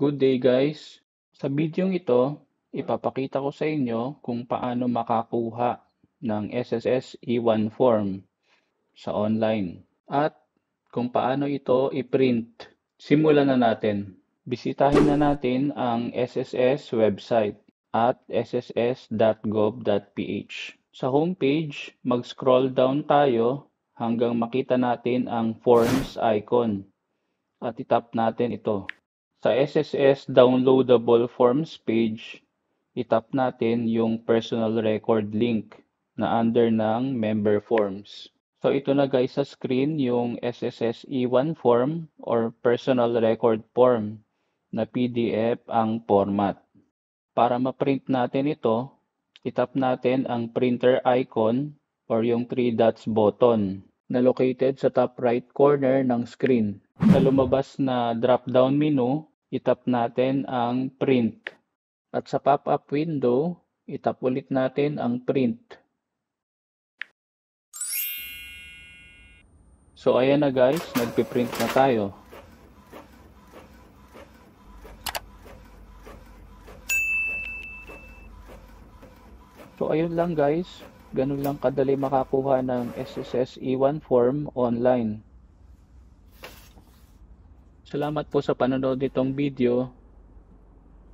Good day guys! Sa bidyong ito, ipapakita ko sa inyo kung paano makakuha ng SSS E1 form sa online at kung paano ito i-print. Simulan na natin. Bisitahin na natin ang SSS website at sss.gov.ph. Sa homepage, mag-scroll down tayo hanggang makita natin ang forms icon at itap natin ito. Sa SSS Downloadable Forms page, itap natin yung personal record link na under ng member forms. So ito na guys sa screen yung SSS E1 form or personal record form na PDF ang format. Para ma-print natin ito, itap natin ang printer icon or yung 3 dots button na located sa top right corner ng screen. Sa lumabas na drop-down menu, itap natin ang print. At sa pop-up window, itap ulit natin ang print. So ayan na guys, nagpiprint na tayo. So ayun lang guys, ganun lang kadali makakuha ng SSS E1 form online. Salamat po sa panonood nitong video.